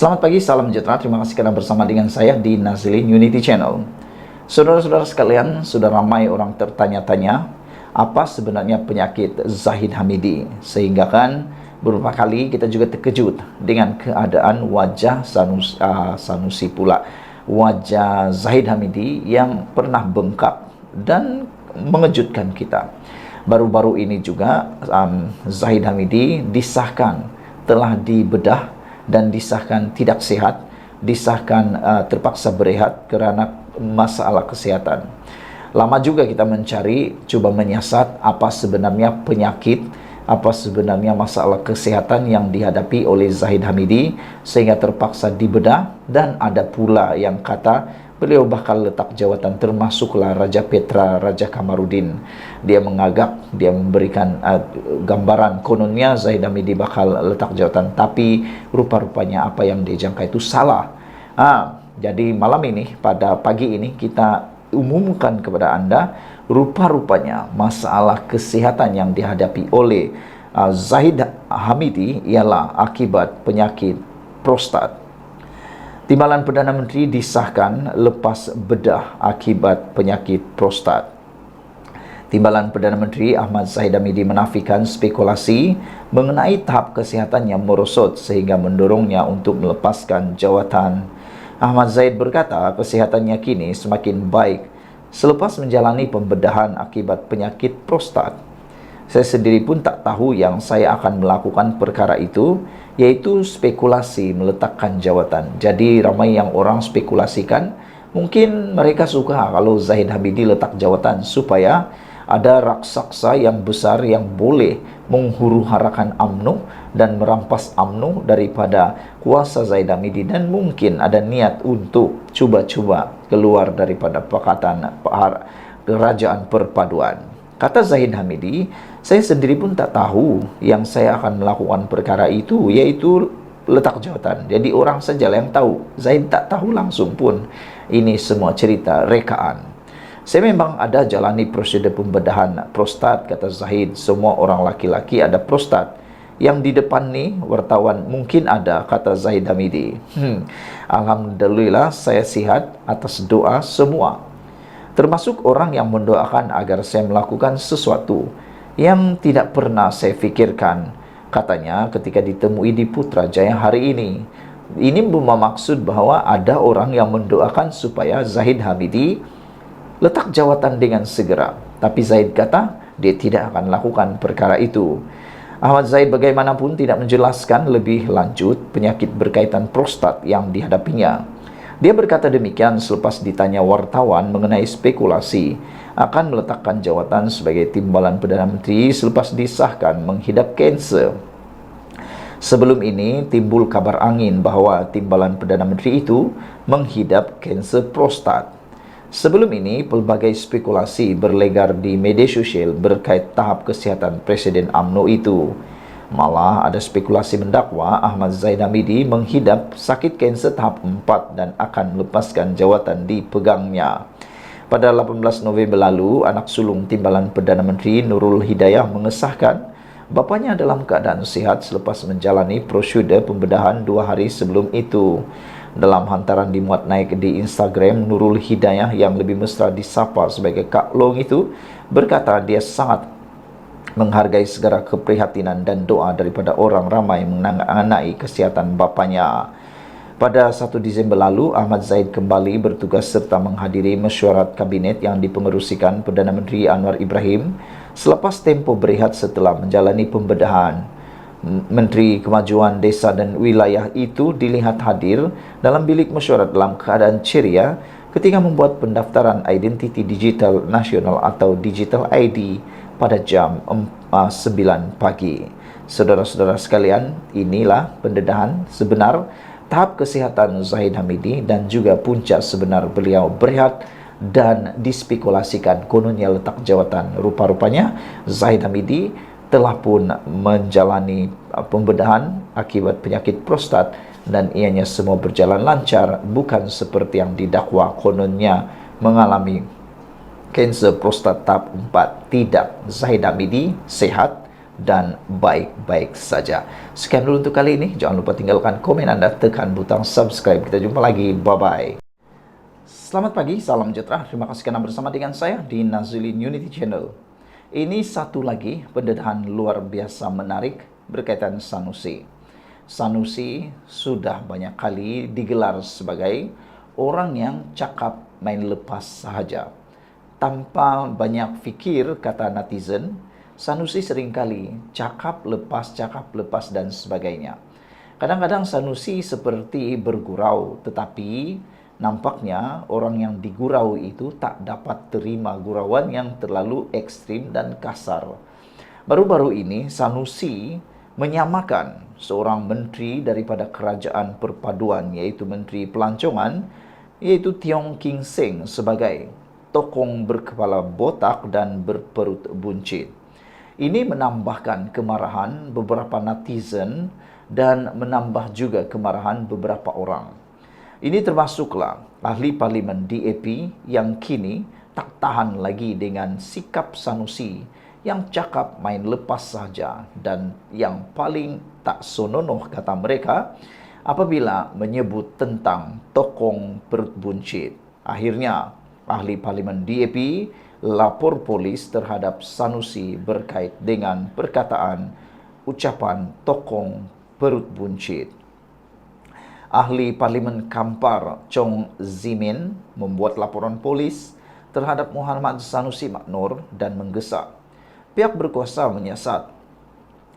Selamat pagi, salam sejahtera. Terima kasih karena bersama dengan saya di Nazilin Unity Channel. Saudara-saudara sekalian, sudah ramai orang tertanya-tanya apa sebenarnya penyakit Zahid Hamidi, sehingga kan beberapa kali kita juga terkejut dengan keadaan wajah Sanusi pula, wajah Zahid Hamidi yang pernah bengkak dan mengejutkan kita. Baru-baru ini juga Zahid Hamidi disahkan telah dibedah dan disahkan tidak sehat, disahkan terpaksa berehat kerana masalah kesehatan. Lama juga kita mencari, coba menyiasat apa sebenarnya penyakit, apa sebenarnya masalah kesehatan yang dihadapi oleh Zahid Hamidi sehingga terpaksa dibedah. Dan ada pula yang kata beliau bakal letak jawatan, termasuklah Raja Petra, Raja Kamarudin. Dia mengagak, dia memberikan gambaran kononnya Zahid Hamidi bakal letak jawatan, tapi rupa-rupanya apa yang dia jangka itu salah. Jadi malam ini, pada pagi ini, kita umumkan kepada Anda rupa-rupanya masalah kesehatan yang dihadapi oleh Zahid Hamidi ialah akibat penyakit prostat. Timbalan Perdana Menteri disahkan lepas bedah akibat penyakit prostat. Timbalan Perdana Menteri Ahmad Zahid Hamidi menafikan spekulasi mengenai tahap kesihatan yang merosot sehingga mendorongnya untuk melepaskan jawatan. Ahmad Zahid berkata kesehatannya kini semakin baik selepas menjalani pembedahan akibat penyakit prostat. Saya sendiri pun tak tahu yang saya akan melakukan perkara itu, yaitu spekulasi meletakkan jawatan. Jadi ramai yang orang spekulasikan, mungkin mereka suka kalau Zahid Hamidi letak jawatan supaya ada raksasa yang besar yang boleh menghuru-harakan UMNO dan merampas UMNO daripada kuasa Zahid Hamidi, dan mungkin ada niat untuk cuba-cuba keluar daripada Pakatan Kerajaan Perpaduan. Kata Zahid Hamidi, saya sendiri pun tak tahu yang saya akan melakukan perkara itu, yaitu letak jawatan. Jadi orang saja yang tahu. Zahid tak tahu langsung pun. Ini semua cerita rekaan. Saya memang ada jalani prosedur pembedahan prostat, kata Zahid. Semua orang laki-laki ada prostat. Yang di depan ni wartawan mungkin ada, kata Zahid Hamidi. Alhamdulillah saya sihat atas doa semua. Termasuk orang yang mendoakan agar saya melakukan sesuatu yang tidak pernah saya fikirkan, katanya ketika ditemui di Putrajaya hari ini. Ini bermaksud bahwa ada orang yang mendoakan supaya Zahid Hamidi letak jawatan dengan segera. Tapi Zahid kata dia tidak akan lakukan perkara itu. Ahmad Zahid bagaimanapun tidak menjelaskan lebih lanjut penyakit berkaitan prostat yang dihadapinya. Dia berkata demikian selepas ditanya wartawan mengenai spekulasi akan meletakkan jawatan sebagai timbalan Perdana Menteri selepas disahkan menghidap kanser. Sebelum ini timbul kabar angin bahawa timbalan Perdana Menteri itu menghidap kanser prostat. Sebelum ini pelbagai spekulasi berlegar di media sosial berkait tahap kesihatan Presiden UMNO itu. Malah ada spekulasi mendakwa Ahmad Zahid Hamidi menghidap sakit kanser tahap 4 dan akan melepaskan jawatan dipegangnya. Pada 18 November lalu, anak sulung timbalan Perdana Menteri Nurul Hidayah mengesahkan bapanya dalam keadaan sihat selepas menjalani prosedur pembedahan 2 hari sebelum itu. Dalam hantaran dimuat naik di Instagram, Nurul Hidayah yang lebih mesra disapa sebagai Kak Long itu berkata dia sangat menghargai segala keprihatinan dan doa daripada orang ramai mengenai kesihatan bapanya. Pada 1 Disember lalu, Ahmad Zahid kembali bertugas serta menghadiri mesyuarat kabinet yang dipengerusikan Perdana Menteri Anwar Ibrahim selepas tempoh berehat setelah menjalani pembedahan. Menteri Kemajuan Desa dan Wilayah itu dilihat hadir dalam bilik mesyuarat dalam keadaan ceria ketika membuat pendaftaran identiti digital nasional atau Digital ID pada jam 9 pagi. Saudara-saudara sekalian, inilah pendedahan sebenar tahap kesihatan Zahid Hamidi dan juga puncak sebenar beliau berehat dan dispekulasikan kononnya letak jawatan. Rupa-rupanya Zahid Hamidi telah pun menjalani pembedahan akibat penyakit prostat dan ianya semua berjalan lancar, bukan seperti yang didakwa kononnya mengalami kanser prostat tahap 4. Tidak, Zahid Hamidi sehat dan baik-baik saja. Sekian dulu untuk kali ini. Jangan lupa tinggalkan komen Anda, tekan butang subscribe. Kita jumpa lagi. Bye-bye. Selamat pagi, salam sejahtera. Terima kasih karena bersama dengan saya di Nazilin Unity Channel. Ini satu lagi pendedahan luar biasa menarik berkaitan Sanusi. Sanusi sudah banyak kali digelar sebagai orang yang cakap main lepas sahaja. Tanpa banyak fikir, kata netizen, Sanusi seringkali cakap lepas dan sebagainya. Kadang-kadang Sanusi seperti bergurau, tetapi nampaknya orang yang digurau itu tak dapat terima gurauan yang terlalu ekstrim dan kasar. Baru-baru ini Sanusi menyamakan seorang menteri daripada kerajaan perpaduan, yaitu Menteri Pelancongan, yaitu Tiong King Seng, sebagai tokong berkepala botak dan berperut buncit. Ini menambahkan kemarahan beberapa netizen dan menambah juga kemarahan beberapa orang. Ini termasuklah ahli parlimen DAP yang kini tak tahan lagi dengan sikap Sanusi yang cakap main lepas saja, dan yang paling tak sononoh kata mereka apabila menyebut tentang tokong perut buncit. Akhirnya ahli parlimen DAP lapor polis terhadap Sanusi berkait dengan perkataan ucapan tokong perut buncit. Ahli Parlimen Kampar Chong Zimin membuat laporan polis terhadap Muhammad Sanusi Maknor dan menggesa pihak berkuasa menyiasat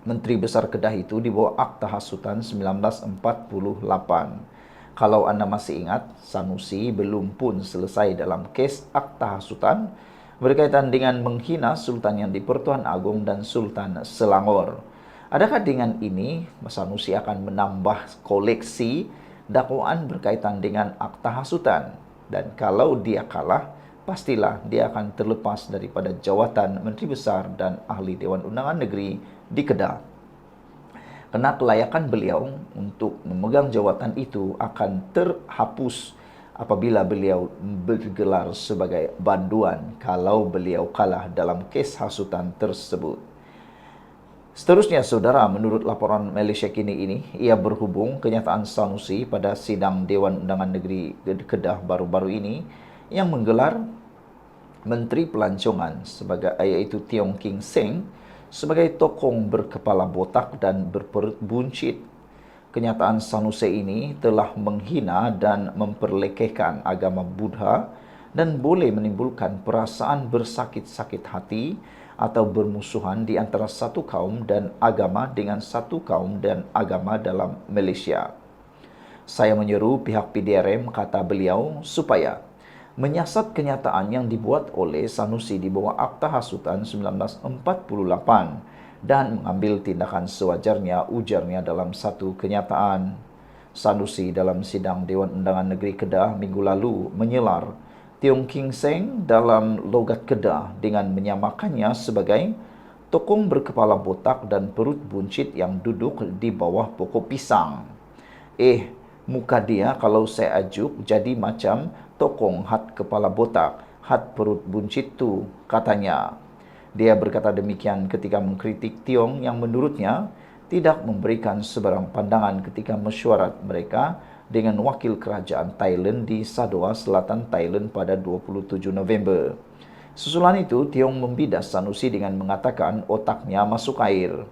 Menteri Besar Kedah itu di bawah Akta Hasutan 1948. Kalau Anda masih ingat, Sanusi belum pun selesai dalam kes Akta Hasutan berkaitan dengan menghina Sultan yang di-Pertuan Agong dan Sultan Selangor. Adakah dengan ini Sanusi akan menambah koleksi dakwaan berkaitan dengan Akta Hasutan? Dan kalau dia kalah, pastilah dia akan terlepas daripada jawatan Menteri Besar dan Ahli Dewan Undangan Negeri di Kedah. Karena kelayakan beliau untuk memegang jawatan itu akan terhapus apabila beliau bergelar sebagai banduan kalau beliau kalah dalam kes hasutan tersebut. Seterusnya, saudara, menurut laporan Malaysia Kini ini, ia berhubung kenyataan Sanusi pada sidang Dewan Undangan Negeri Kedah baru-baru ini yang menggelar Menteri Pelancongan sebagai yaitu Tiong King Seng sebagai tokong berkepala botak dan berperut buncit. Kenyataan Sanusi ini telah menghina dan memperlekehkan agama Buddha dan boleh menimbulkan perasaan bersakit-sakit hati atau bermusuhan di antara satu kaum dan agama dengan satu kaum dan agama dalam Malaysia. Saya menyeru pihak PDRM, kata beliau, supaya menyiasat kenyataan yang dibuat oleh Sanusi di bawah Akta Hasutan 1948 dan mengambil tindakan sewajarnya, ujarnya dalam satu kenyataan. Sanusi dalam sidang Dewan Undangan Negeri Kedah minggu lalu menyelar Tiong King Seng dalam logat Kedah dengan menyamakannya sebagai tokong berkepala botak dan perut buncit yang duduk di bawah pokok pisang. Muka dia kalau saya ajuk jadi macam tokong hat kepala botak, hat perut buncit tu, katanya. Dia berkata demikian ketika mengkritik Tiong yang menurutnya tidak memberikan sebarang pandangan ketika mesyuarat mereka dengan wakil kerajaan Thailand di Sadoa, selatan Thailand pada 27 November. Susulan itu, Tiong membidas Sanusi dengan mengatakan otaknya masuk air.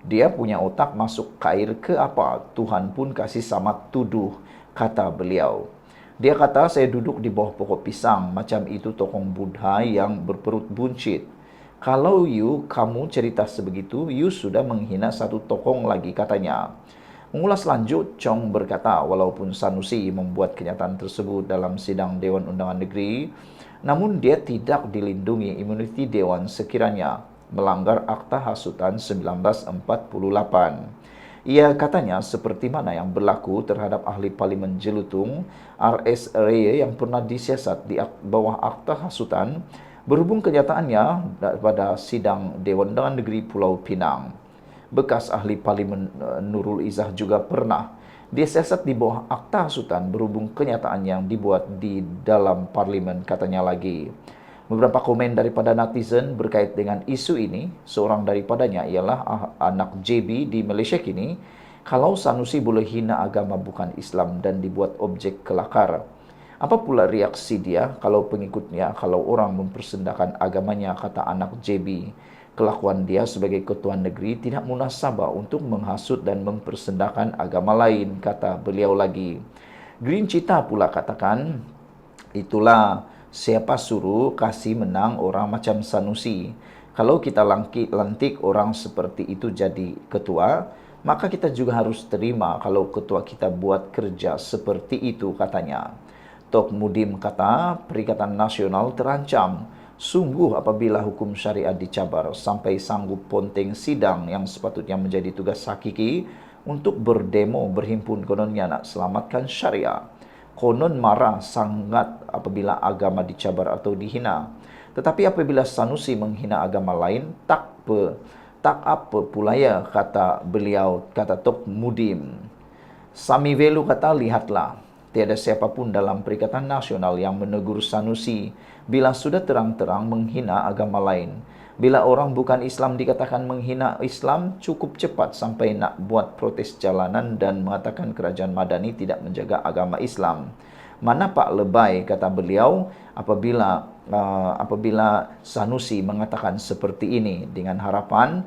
Dia punya otak masuk air ke apa? Tuhan pun kasih samat tuduh, kata beliau. Dia kata saya duduk di bawah pokok pisang, macam itu tokong Buddha yang berperut buncit. Kalau kamu cerita sebegitu, sudah menghina satu tokong lagi, katanya. Mengulas lanjut, Chong berkata walaupun Sanusi membuat kenyataan tersebut dalam sidang Dewan Undangan Negeri, namun dia tidak dilindungi imuniti Dewan sekiranya melanggar Akta Hasutan 1948. Ia katanya seperti mana yang berlaku terhadap ahli Parlimen Jelutung RS Raya yang pernah disiasat di bawah Akta Hasutan berhubung kenyataannya pada sidang Dewan Undangan Negeri Pulau Pinang. Bekas ahli Parlimen Nurul Izzah juga pernah disiasat di bawah Akta Hasutan berhubung kenyataan yang dibuat di dalam Parlimen, katanya lagi. Beberapa komen daripada netizen berkait dengan isu ini, seorang daripadanya ialah anak JB di Malaysia kini, kalau Sanusi boleh hina agama bukan Islam dan dibuat objek kelakar. Apa pula reaksi dia kalau pengikutnya, kalau orang mempersendakan agamanya, kata anak JB. Kelakuan dia sebagai ketua negeri tidak munasabah untuk menghasut dan mempersendakan agama lain, kata beliau lagi. Green Cheetah pula katakan, itulah siapa suruh kasih menang orang macam Sanusi. Kalau kita lantik orang seperti itu jadi ketua, maka kita juga harus terima kalau ketua kita buat kerja seperti itu, katanya. Tok Mudim kata, Perikatan Nasional terancam sungguh apabila hukum syariat dicabar sampai sanggup ponteng sidang yang sepatutnya menjadi tugas hakiki untuk berdemo berhimpun kononnya nak selamatkan syariah. Konon marah sangat apabila agama dicabar atau dihina. Tetapi apabila Sanusi menghina agama lain, tak apa pula ya, kata beliau, kata Tok Mudim. Sami Velu kata, lihatlah, tiada siapapun dalam Perikatan Nasional yang menegur Sanusi bila sudah terang-terang menghina agama lain. Bila orang bukan Islam dikatakan menghina Islam, cukup cepat sampai nak buat protes jalanan dan mengatakan kerajaan Madani tidak menjaga agama Islam. Mana pak lebay, kata beliau, apabila Sanusi mengatakan seperti ini, dengan harapan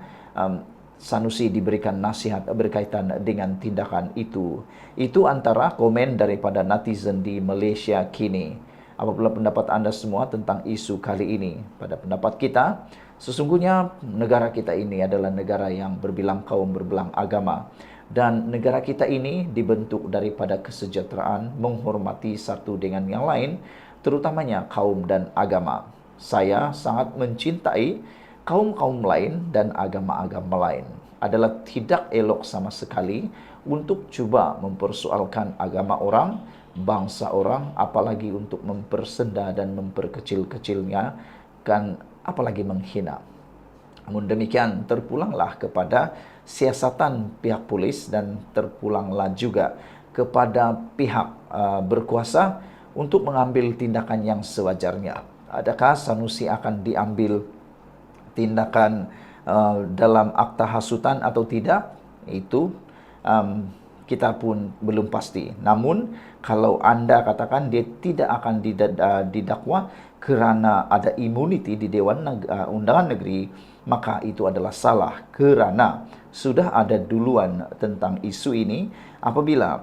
Sanusi diberikan nasihat berkaitan dengan tindakan itu. Itu antara komen daripada netizen di Malaysia kini. Apabila pendapat anda semua tentang isu kali ini? Pada pendapat kita, sesungguhnya negara kita ini adalah negara yang berbilang kaum, berbelang agama. Dan negara kita ini dibentuk daripada kesejahteraan, menghormati satu dengan yang lain, terutamanya kaum dan agama. Saya sangat mencintai kaum-kaum lain dan agama-agama lain. Adalah tidak elok sama sekali untuk cuba mempersoalkan agama orang, bangsa orang, apalagi untuk mempersenda dan memperkecil-kecilnya, kan apalagi menghina. Namun demikian, terpulanglah kepada siasatan pihak polis dan terpulanglah juga kepada pihak berkuasa untuk mengambil tindakan yang sewajarnya. Adakah Sanusi akan diambil tindakan dalam akta hasutan atau tidak? Itu kita pun belum pasti. Namun kalau anda katakan dia tidak akan didakwa kerana ada imuniti di Dewan Undangan Negeri, maka itu adalah salah, kerana sudah ada duluan tentang isu ini apabila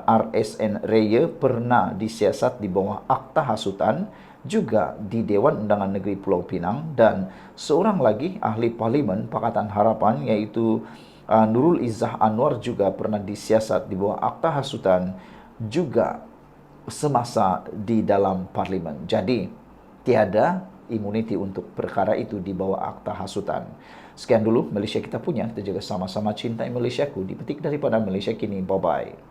RSN Raya pernah disiasat di bawah akta hasutan juga di Dewan Undangan Negeri Pulau Pinang, dan seorang lagi ahli parlimen Pakatan Harapan iaitu Nurul Izzah Anwar juga pernah disiasat di bawah akta hasutan juga semasa di dalam parlimen. Jadi tiada imuniti untuk perkara itu di bawah akta hasutan. Sekian dulu Malaysia kita punya. Kita juga sama-sama cintai Malaysiaku. Dipetik daripada Malaysia Kini. Bye-bye.